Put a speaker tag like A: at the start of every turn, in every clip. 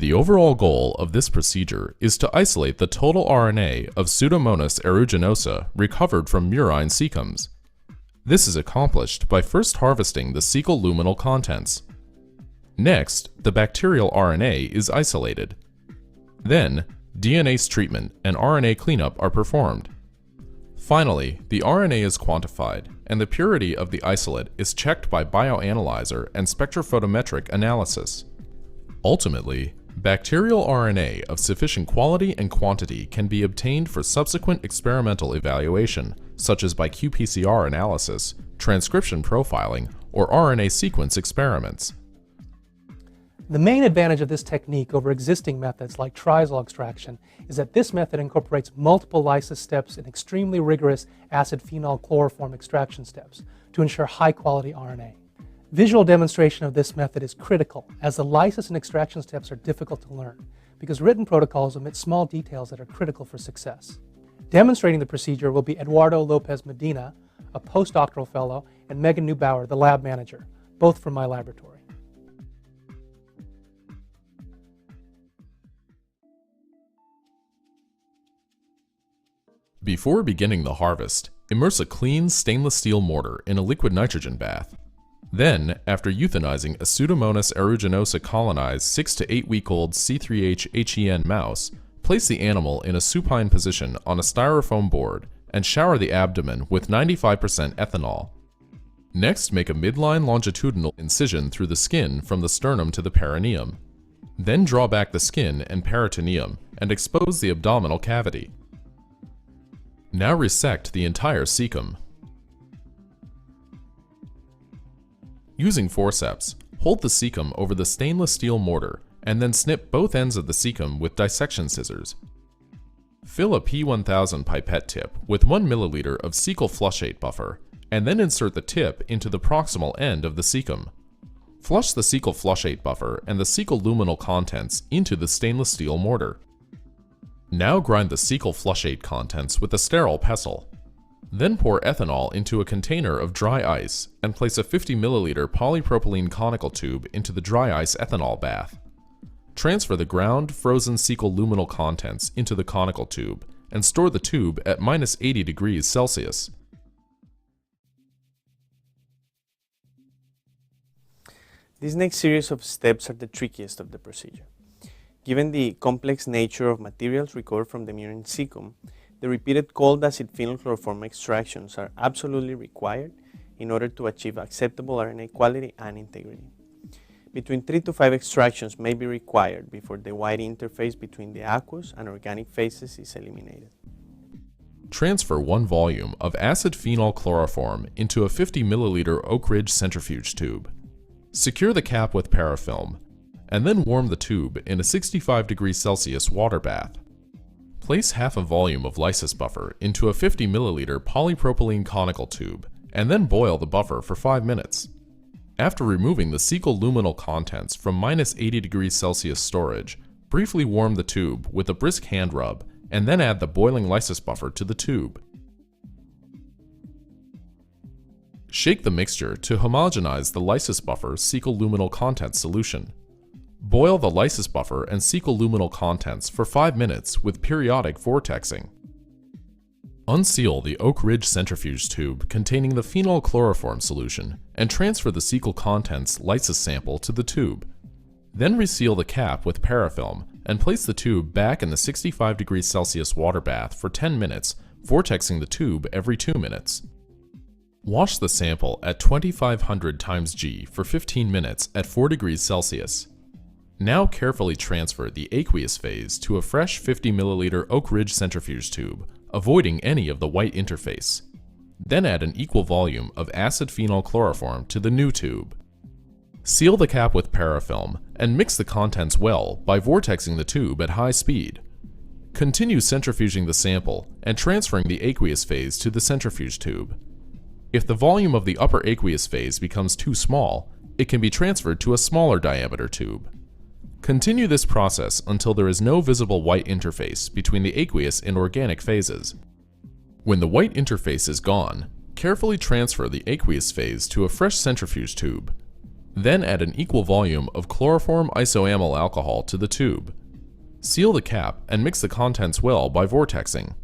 A: The overall goal of this procedure is to isolate the total RNA of Pseudomonas aeruginosa recovered from murine cecums. This is accomplished by first harvesting the cecal luminal contents. Next, the bacterial RNA is isolated. Then, DNase treatment and RNA cleanup are performed. Finally, the RNA is quantified, and the purity of the isolate is checked by bioanalyzer and spectrophotometric analysis. Ultimately, bacterial RNA of sufficient quality and quantity can be obtained for subsequent experimental evaluation, such as by qPCR analysis, transcription profiling, or RNA sequence experiments.
B: The main advantage of this technique over existing methods like triazole extraction is that this method incorporates multiple lysis steps and extremely rigorous acid phenol-chloroform extraction steps to ensure high-quality RNA. Visual demonstration of this method is critical, as the lysis and extraction steps are difficult to learn, because written protocols omit small details that are critical for success. Demonstrating the procedure will be Eduardo Lopez Medina, a postdoctoral fellow, and Megan Neubauer, the lab manager, both from my laboratory.
A: Before beginning the harvest, immerse a clean stainless steel mortar in a liquid nitrogen bath. Then, after euthanizing a Pseudomonas aeruginosa colonized 6 to 8 week old C3H-HEN mouse, place the animal in a supine position on a styrofoam board and shower the abdomen with 95% ethanol. Next, make a midline longitudinal incision through the skin from the sternum to the perineum. Then draw back the skin and peritoneum and expose the abdominal cavity. Now resect the entire cecum. Using forceps, hold the cecum over the stainless steel mortar and then snip both ends of the cecum with dissection scissors. Fill a P1000 pipette tip with 1 milliliter of cecal flushate buffer and then insert the tip into the proximal end of the cecum. Flush the cecal flushate buffer and the cecal luminal contents into the stainless steel mortar. Now grind the cecal flushate contents with a sterile pestle. Then pour ethanol into a container of dry ice and place a 50 milliliter polypropylene conical tube into the dry ice ethanol bath. Transfer the ground, frozen cecal luminal contents into the conical tube and store the tube at -80 degrees Celsius.
C: This next series of steps are the trickiest of the procedure. Given the complex nature of materials recovered from the murine cecum, the repeated cold acid phenol-chloroform extractions are absolutely required in order to achieve acceptable RNA quality and integrity. Between 3 to 5 extractions may be required before the white interface between the aqueous and organic phases is eliminated.
A: Transfer 1 volume of acid phenol-chloroform into a 50 milliliter Oak Ridge centrifuge tube. Secure the cap with parafilm, and then warm the tube in a 65 degrees Celsius water bath. Place half a volume of lysis buffer into a 50 milliliter polypropylene conical tube, and then boil the buffer for 5 minutes. After removing the cecal luminal contents from -80 degrees Celsius storage, briefly warm the tube with a brisk hand rub, and then add the boiling lysis buffer to the tube. Shake the mixture to homogenize the lysis buffer cecal luminal contents solution. Boil the lysis buffer and cecal luminal contents for 5 minutes with periodic vortexing. Unseal the Oak Ridge centrifuge tube containing the phenol-chloroform solution and transfer the cecal contents lysis sample to the tube. Then reseal the cap with parafilm and place the tube back in the 65 degrees Celsius water bath for 10 minutes, vortexing the tube every 2 minutes. Wash the sample at 2500 times G for 15 minutes at 4 degrees Celsius. Now carefully transfer the aqueous phase to a fresh 50 milliliter Oak Ridge centrifuge tube, avoiding any of the white interface. Then add an equal volume of acid phenol-chloroform to the new tube. Seal the cap with parafilm and mix the contents well by vortexing the tube at high speed. Continue centrifuging the sample and transferring the aqueous phase to the centrifuge tube. If the volume of the upper aqueous phase becomes too small, it can be transferred to a smaller diameter tube. Continue this process until there is no visible white interface between the aqueous and organic phases. When the white interface is gone, carefully transfer the aqueous phase to a fresh centrifuge tube. Then add an equal volume of chloroform isoamyl alcohol to the tube. Seal the cap and mix the contents well by vortexing.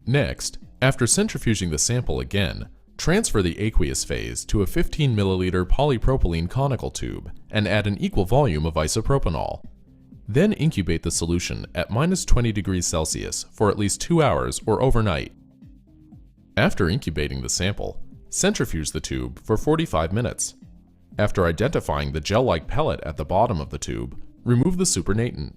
A: Next, after centrifuging the sample again, transfer the aqueous phase to a 15 ml polypropylene conical tube and add an equal volume of isopropanol. Then incubate the solution at -20 degrees Celsius for at least 2 hours or overnight. After incubating the sample, centrifuge the tube for 45 minutes. After identifying the gel-like pellet at the bottom of the tube, remove the supernatant.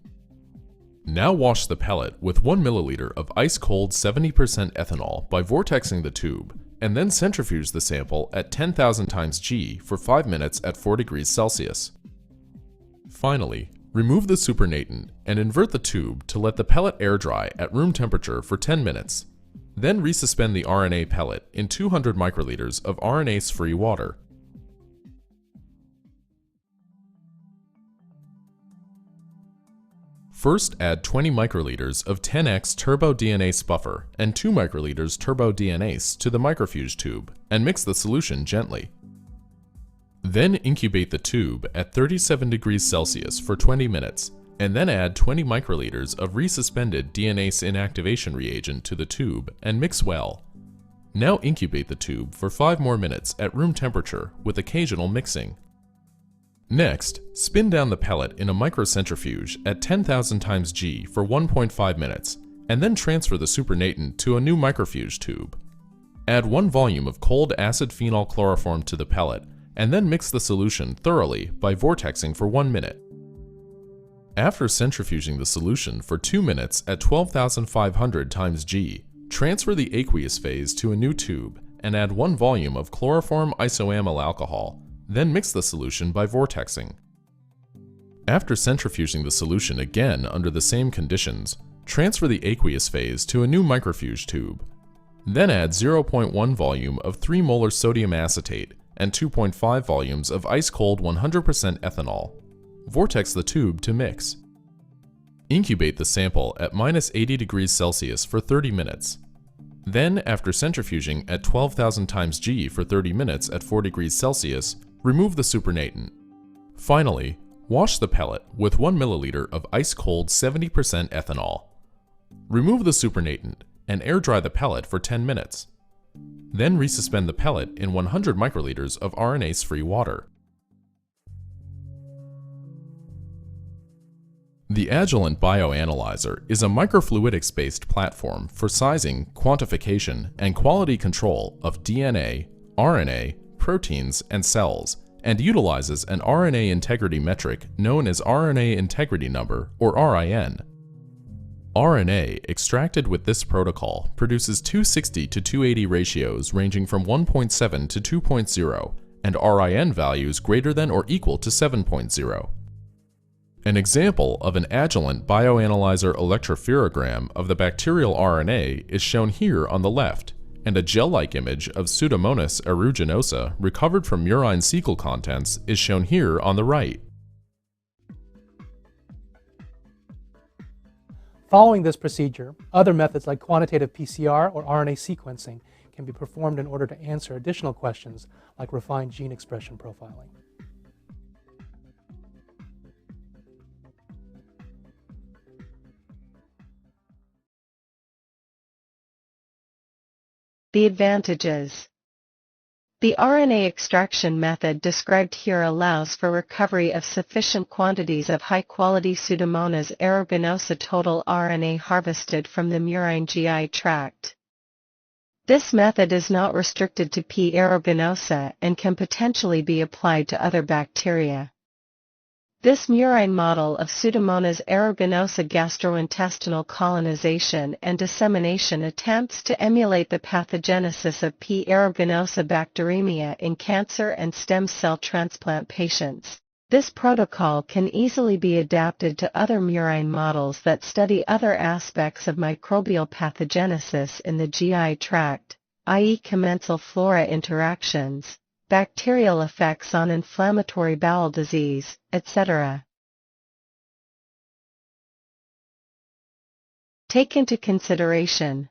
A: Now wash the pellet with 1 ml of ice-cold 70% ethanol by vortexing the tube, and then centrifuge the sample at 10,000 times G for 5 minutes at 4 degrees Celsius. Finally, remove the supernatant and invert the tube to let the pellet air dry at room temperature for 10 minutes. Then resuspend the RNA pellet in 200 microliters of RNase-free water. First, add 20 microliters of 10x turbo-DNase buffer and 2 microliters turbo-DNase to the microfuge tube and mix the solution gently. Then incubate the tube at 37 degrees Celsius for 20 minutes, and then add 20 microliters of resuspended DNase inactivation reagent to the tube and mix well. Now incubate the tube for 5 more minutes at room temperature with occasional mixing. Next, spin down the pellet in a microcentrifuge at 10,000 times G for 1.5 minutes, and then transfer the supernatant to a new microfuge tube. Add 1 volume of cold acid phenol-chloroform to the pellet, and then mix the solution thoroughly by vortexing for 1 minute. After centrifuging the solution for 2 minutes at 12,500 times G, transfer the aqueous phase to a new tube and add 1 volume of chloroform isoamyl alcohol. Then mix the solution by vortexing. After centrifuging the solution again under the same conditions, transfer the aqueous phase to a new microfuge tube. Then add 0.1 volume of 3 molar sodium acetate and 2.5 volumes of ice-cold 100% ethanol. Vortex the tube to mix. Incubate the sample at -80 degrees Celsius for 30 minutes. Then, after centrifuging at 12,000 times G for 30 minutes at 4 degrees Celsius, remove the supernatant. Finally, wash the pellet with 1 ml of ice-cold 70% ethanol. Remove the supernatant and air dry the pellet for 10 minutes. Then resuspend the pellet in 100 microliters of RNase-free water. The Agilent Bioanalyzer is a microfluidics-based platform for sizing, quantification, and quality control of DNA, RNA, proteins, and cells, and utilizes an RNA integrity metric known as RNA integrity number, or RIN. RNA extracted with this protocol produces 260 to 280 ratios ranging from 1.7 to 2.0, and RIN values greater than or equal to 7.0. An example of an Agilent Bioanalyzer electropherogram of the bacterial RNA is shown here on the left, and a gel-like image of Pseudomonas aeruginosa recovered from murine cecal contents is shown here on the right.
B: Following this procedure, other methods like quantitative PCR or RNA sequencing can be performed in order to answer additional questions like refined gene expression profiling.
D: The advantages. The RNA extraction method described here allows for recovery of sufficient quantities of high-quality Pseudomonas aeruginosa total RNA harvested from the murine GI tract. This method is not restricted to P. aeruginosa and can potentially be applied to other bacteria. This murine model of Pseudomonas aeruginosa gastrointestinal colonization and dissemination attempts to emulate the pathogenesis of P. aeruginosa bacteremia in cancer and stem cell transplant patients. This protocol can easily be adapted to other murine models that study other aspects of microbial pathogenesis in the GI tract, i.e. commensal flora interactions, bacterial effects on inflammatory bowel disease, etc. Take into consideration.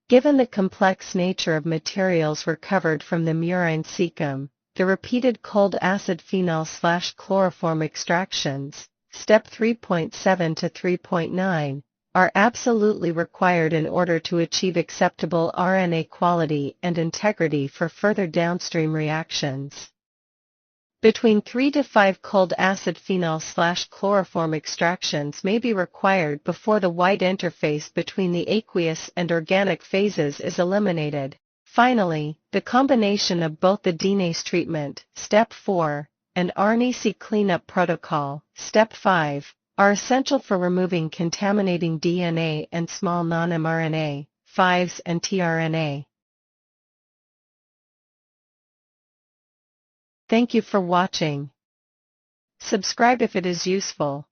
D: Given the complex nature of materials recovered from the murine cecum, the repeated cold acid phenol/chloroform extractions, step 3.7 to 3.9, are absolutely required in order to achieve acceptable RNA quality and integrity for further downstream reactions. Between 3 to 5 cold acid phenol/chloroform extractions may be required before the white interface between the aqueous and organic phases is eliminated. Finally, the combination of both the DNase treatment, step 4, and RNase cleanup protocol, step 5, are essential for removing contaminating DNA and small non-mRNA, 5s and tRNA. Thank you for watching. Subscribe if it is useful.